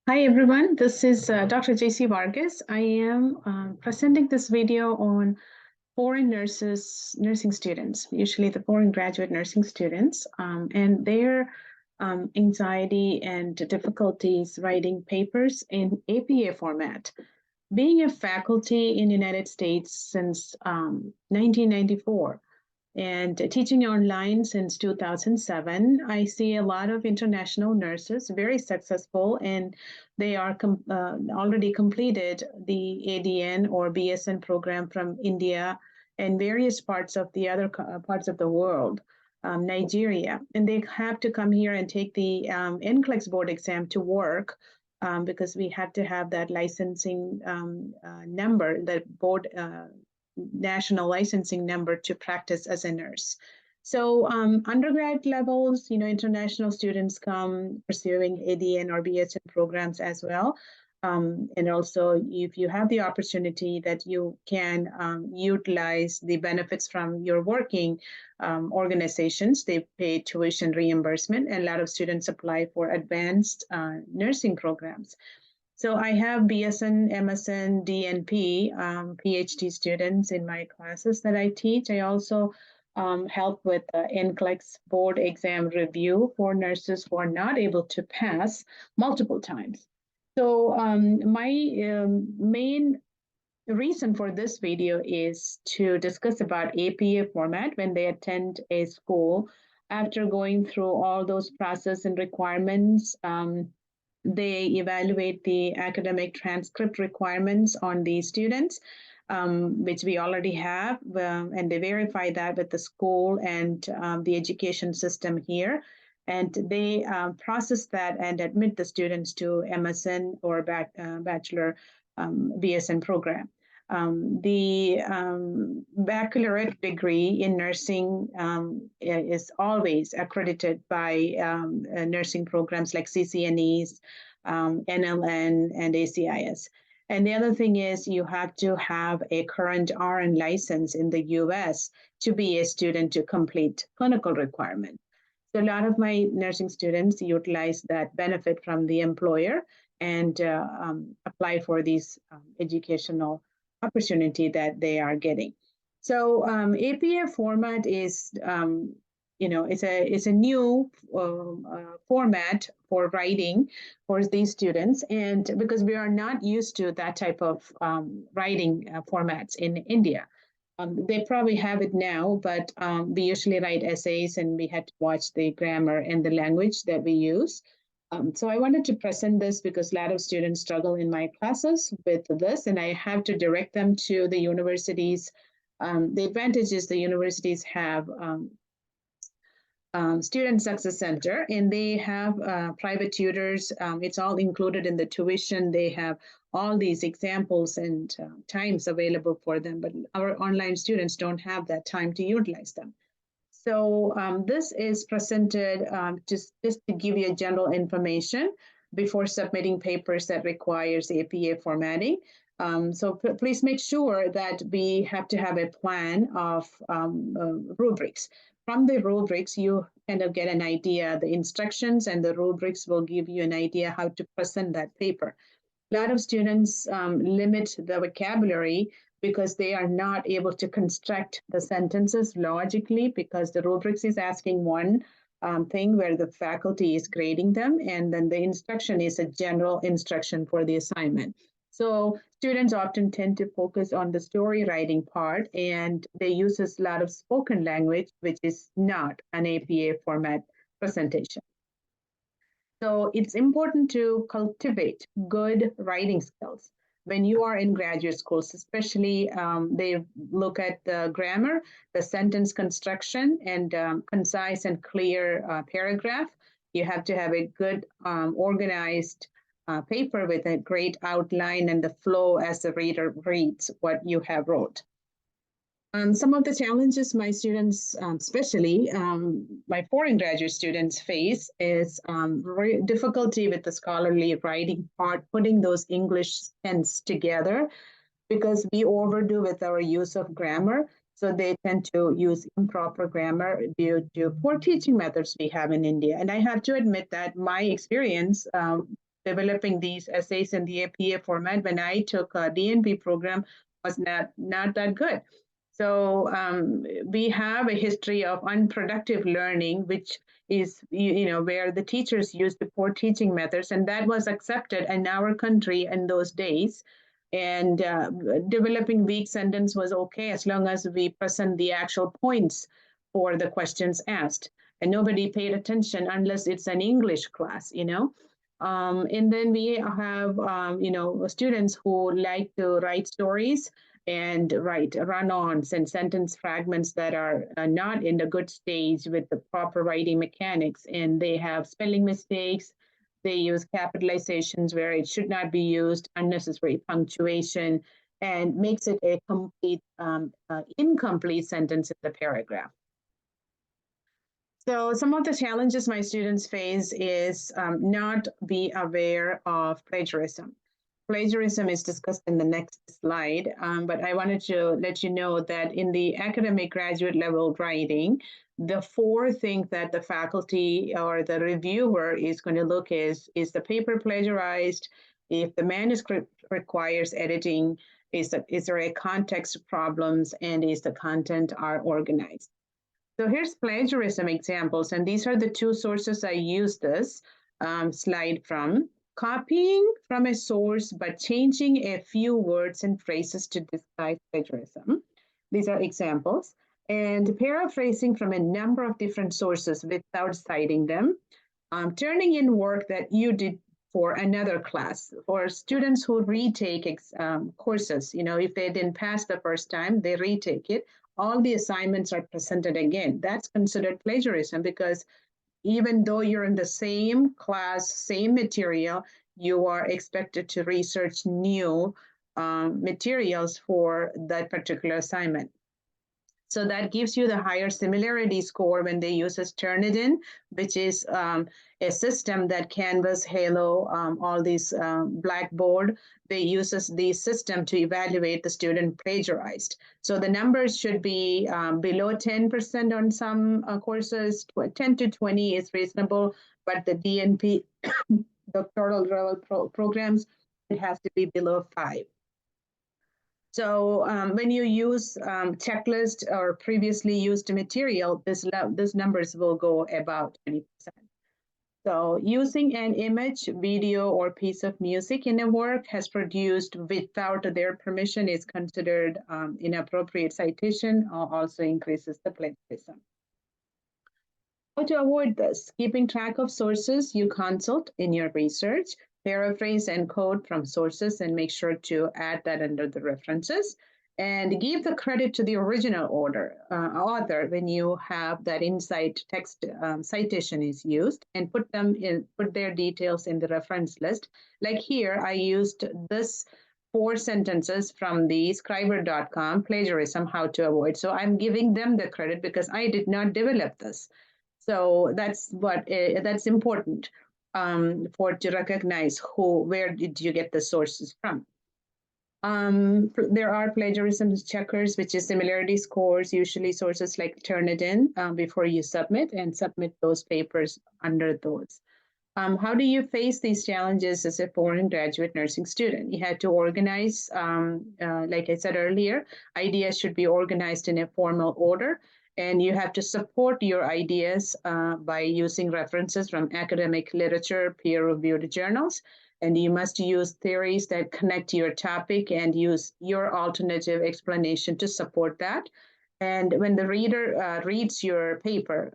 Hi everyone, this is Dr. Jaisy Varges. I am presenting this video on foreign nursing students, usually the foreign graduate nursing students, and their anxiety and difficulties writing papers in APA format. Being a faculty in the United States since 1994, and teaching online since 2007. I see a lot of international nurses, very successful, and they are already completed the ADN or BSN program from India and various parts of the other parts of the world. Nigeria, and they have to come here and take the NCLEX board exam to work because we have to have that licensing number, the board national licensing number to practice as a nurse. So undergrad levels, international students come pursuing ADN or BSN programs as well. And also, if you have the opportunity that you can utilize the benefits from your working organizations, they pay tuition reimbursement, and a lot of students apply for advanced nursing programs. So I have BSN, MSN, DNP, PhD students in my classes that I teach. I also help with the NCLEX board exam review for nurses who are not able to pass multiple times. So my main reason for this video is to discuss about APA format when they attend a school. After going through all those process and requirements, they evaluate the academic transcript requirements on the students, which we already have, and they verify that with the school and the education system here. And they process that and admit the students to MSN or bachelor BSN program. The baccalaureate degree in nursing is always accredited by nursing programs like CCNEs, NLN, and ACIS. And the other thing is you have to have a current RN license in the US to be a student to complete clinical requirement. So a lot of my nursing students utilize that benefit from the employer and apply for these educational opportunity that they are getting. So APA format is, it's a new format for writing for these students, and because we are not used to that type of writing formats in India. They probably have it now, but we usually write essays and we had to watch the grammar and the language that we use. So I wanted to present this because a lot of students struggle in my classes with this, and I have to direct them to the universities. The advantage is the universities have Student Success Center, and they have private tutors. It's all included in the tuition. They have all these examples and times available for them, but our online students don't have that time to utilize them. So this is presented just to give you general information before submitting papers that requires APA formatting. So please make sure that we have to have a plan of rubrics. From the rubrics, you kind of get an idea. The instructions and the rubrics will give you an idea how to present that paper. A lot of students limit the vocabulary because they are not able to construct the sentences logically because the rubrics is asking one thing where the faculty is grading them, and then the instruction is a general instruction for the assignment. So students often tend to focus on the story writing part, and they use a lot of spoken language, which is not an APA format presentation. So it's important to cultivate good writing skills. When you are in graduate schools, especially they look at the grammar, the sentence construction, and concise and clear paragraph. You have to have a good organized paper with a great outline and the flow as the reader reads what you have wrote. Some of the challenges my students, especially my foreign graduate students, face is difficulty with the scholarly writing part, putting those English sense together, because we overdo with our use of grammar. So they tend to use improper grammar due to poor teaching methods we have in India. And I have to admit that my experience developing these essays in the APA format when I took a DNP program was not that good. So we have a history of unproductive learning, which is where the teachers used the poor teaching methods, and that was accepted in our country in those days. And developing weak sentence was okay as long as we present the actual points for the questions asked, and nobody paid attention unless it's an English class. And then we have students who like to write stories and write run-ons and sentence fragments that are not in the good stage with the proper writing mechanics, and they have spelling mistakes. They use capitalizations where it should not be used, unnecessary punctuation, and makes it a complete incomplete sentence in the paragraph. So some of the challenges my students face is not be aware of plagiarism. Plagiarism is discussed in the next slide, but I wanted to let you know that in the academic graduate level writing, the four things that the faculty or the reviewer is going to look is the paper plagiarized, if the manuscript requires editing, is there a context problems, and is the content are organized. So here's plagiarism examples, and these are the two sources I use this slide from. Copying from a source but changing a few words and phrases to disguise plagiarism. These are examples. And paraphrasing from a number of different sources without citing them. Turning in work that you did for another class. For students who retake courses, if they didn't pass the first time, they retake it. All the assignments are presented again. That's considered plagiarism because even though you're in the same class, same material, you are expected to research new materials for that particular assignment. So that gives you the higher similarity score when they use as Turnitin, which is a system that Canvas, Halo, all these Blackboard, they use the system to evaluate the student plagiarized. So the numbers should be below 10% on some courses, 10 to 20 is reasonable, but the DNP doctoral level programs, it has to be below 5. So when you use checklist or previously used material, these numbers will go about 20%. So using an image, video, or piece of music in a work has produced without their permission is considered inappropriate citation, or also increases the plagiarism. How to avoid this? Keeping track of sources you consult in your research, paraphrase and quote from sources, and make sure to add that under the references, and give the credit to the original author when you have that inside text citation is used, and put their details in the reference list. Like here, I used this 4 sentences from the scriber.com, plagiarism, how to avoid. So I'm giving them the credit because I did not develop this. So that's important to recognize where did you get the sources from. There are plagiarism checkers, which is similarity scores, usually sources like Turnitin before you submit those papers under those. How do you face these challenges as a foreign graduate nursing student? You have to organize, like I said earlier, ideas should be organized in a formal order. And you have to support your ideas by using references from academic literature, peer-reviewed journals. And you must use theories that connect to your topic and use your alternative explanation to support that. And when the reader reads your paper,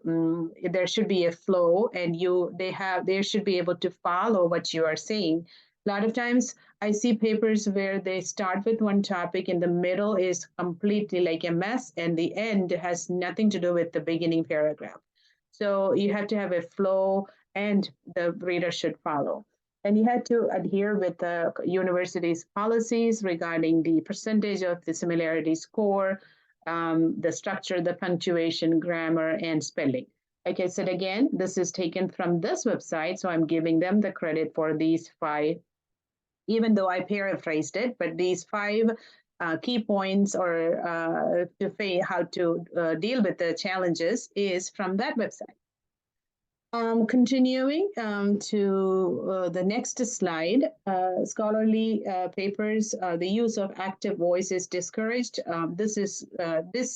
there should be a flow, and they should be able to follow what you are saying. A lot of times I see papers where they start with one topic and the middle is completely like a mess and the end has nothing to do with the beginning paragraph. So you have to have a flow and the reader should follow. And you have to adhere with the university's policies regarding the percentage of the similarity score, the structure, the punctuation, grammar, and spelling. Like I said again, this is taken from this website, so I'm giving them the credit for these 5, even though I paraphrased it, but these 5 key points or how to deal with the challenges is from that website. Continuing to the next slide, scholarly papers, the use of active voice is discouraged. This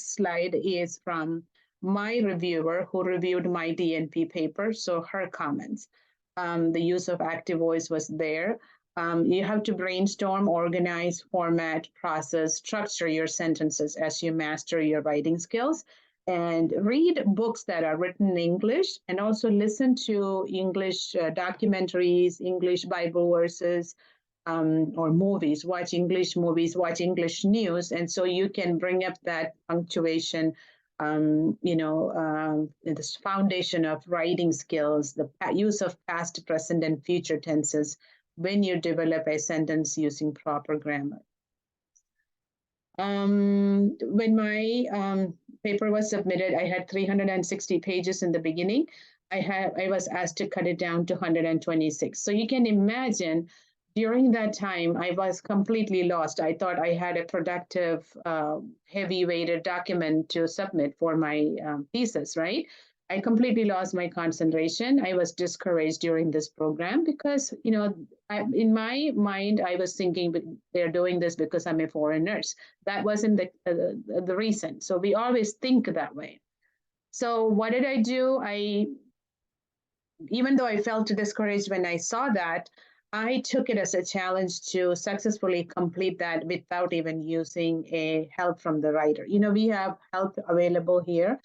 slide is from my reviewer who reviewed my DNP paper, so her comments. The use of active voice was there. You have to brainstorm, organize, format, process, structure your sentences as you master your writing skills, and read books that are written in English, and also listen to English documentaries, English Bible verses, or movies. Watch English movies, watch English news, and so you can bring up that punctuation, this foundation of writing skills, the use of past, present, and future tenses when you develop a sentence using proper grammar. When my paper was submitted, I had 360 pages in the beginning. I was asked to cut it down to 126. So you can imagine during that time, I was completely lost. I thought I had a productive, heavy-weighted document to submit for my thesis, right? I completely lost my concentration. I was discouraged during this program because, in my mind, I was thinking they're doing this because I'm a foreign nurse. That wasn't the reason. So we always think that way. So what did I do? Even though I felt discouraged when I saw that, I took it as a challenge to successfully complete that without even using a help from the writer. We have help available here,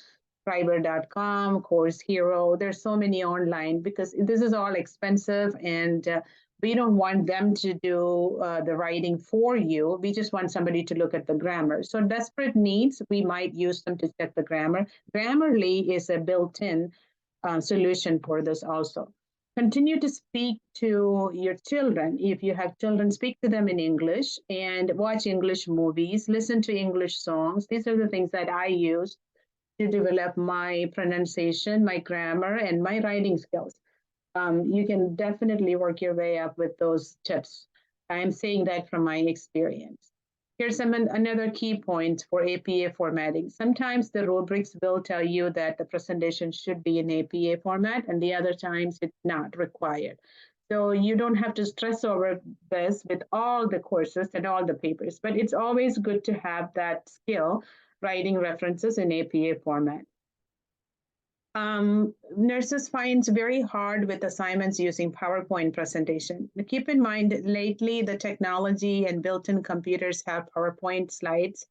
Fiverr.com, Course Hero. There's so many online because this is all expensive, and we don't want them to do the writing for you. We just want somebody to look at the grammar. So desperate needs, we might use them to check the grammar. Grammarly is a built-in solution for this also. Continue to speak to your children. If you have children, speak to them in English and watch English movies, listen to English songs. These are the things that I use to develop my pronunciation, my grammar, and my writing skills. You can definitely work your way up with those tips. I'm saying that from my experience. Here's another key point for APA formatting. Sometimes the rubrics will tell you that the presentation should be in APA format, and the other times it's not required. So you don't have to stress over this with all the courses and all the papers, but it's always good to have that skill, writing references in APA format. Nurses find it very hard with assignments using PowerPoint presentation. Keep in mind, lately the technology and built-in computers have PowerPoint slides.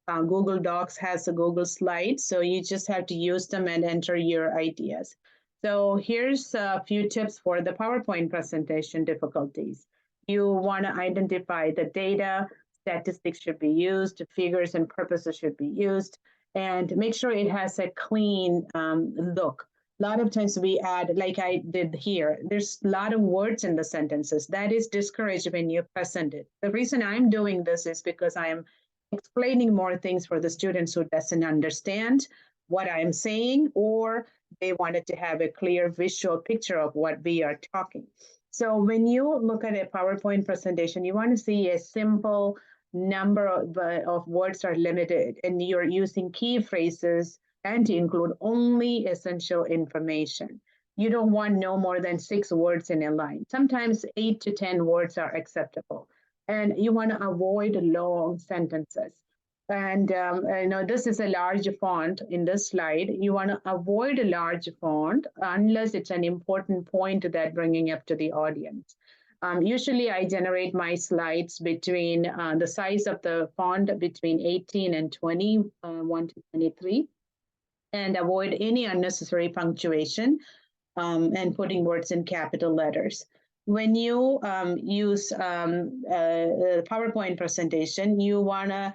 Google Docs has a Google Slides, so you just have to use them and enter your ideas. So here's a few tips for the PowerPoint presentation difficulties. You want to identify the data, statistics should be used, figures and purposes should be used, and make sure it has a clean look. A lot of times we add, like I did here, there's a lot of words in the sentences. That is discouraged when you present it. The reason I'm doing this is because I'm explaining more things for the students who doesn't understand what I'm saying, or they wanted to have a clear visual picture of what we are talking. So when you look at a PowerPoint presentation, you want to see a simple number of words are limited, and you're using key phrases and to include only essential information. You don't want no more than 6 words in a line. Sometimes 8 to 10 words are acceptable. And you want to avoid long sentences. And this is a large font in this slide. You want to avoid a large font unless it's an important point that bringing up to the audience. Usually I generate my slides between the size of the font between 18 and 21 to 23, and avoid any unnecessary punctuation and putting words in capital letters. When you use a PowerPoint presentation, you want to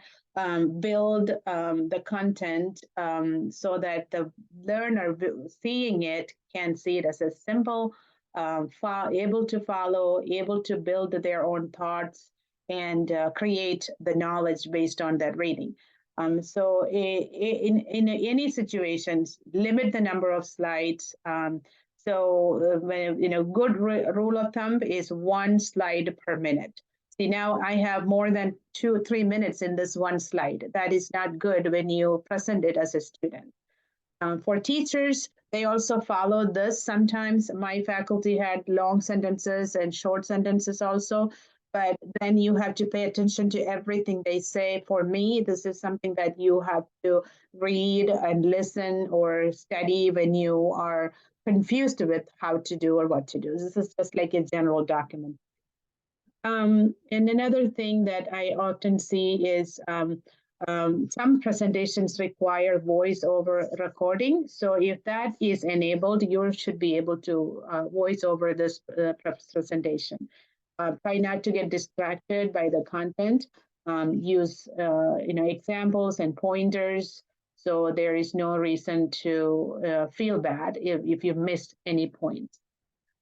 build the content so that the learner seeing it can see it as a simple, able to follow, able to build their own thoughts and create the knowledge based on that reading. So in any situations, limit the number of slides. So good rule of thumb is 1 slide per minute. See, now I have more than 2-3 minutes in this one slide. That is not good when you present it as a student. For teachers, they also follow this. Sometimes my faculty had long sentences and short sentences also, but then you have to pay attention to everything they say. For me, this is something that you have to read and listen or study when you are confused with how to do or what to do. This is just like a general document. And another thing that I often see is some presentations require voice over recording. So if that is enabled, you should be able to voice over this presentation. Try not to get distracted by the content. Use examples and pointers. So there is no reason to feel bad if you missed any points.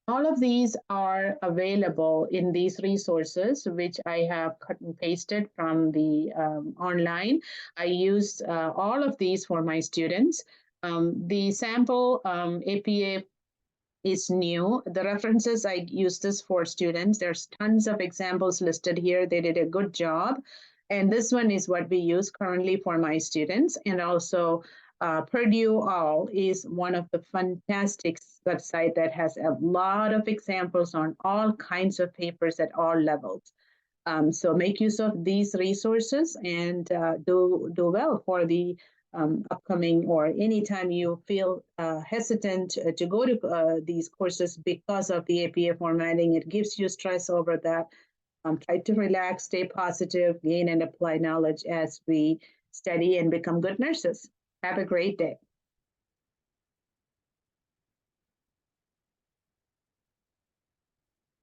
All of these are available in these resources, which I have cut and pasted from the online. I use all of these for my students. The sample APA is new. The references, I use this for students. There's tons of examples listed here. They did a good job. And this one is what we use currently for my students. And also Purdue All is one of the fantastic website that has a lot of examples on all kinds of papers at all levels. So make use of these resources and do well for the upcoming or anytime you feel hesitant to go to these courses because of the APA formatting. It gives you stress over that. Try to relax, stay positive, gain and apply knowledge as we study and become good nurses. Have a great day.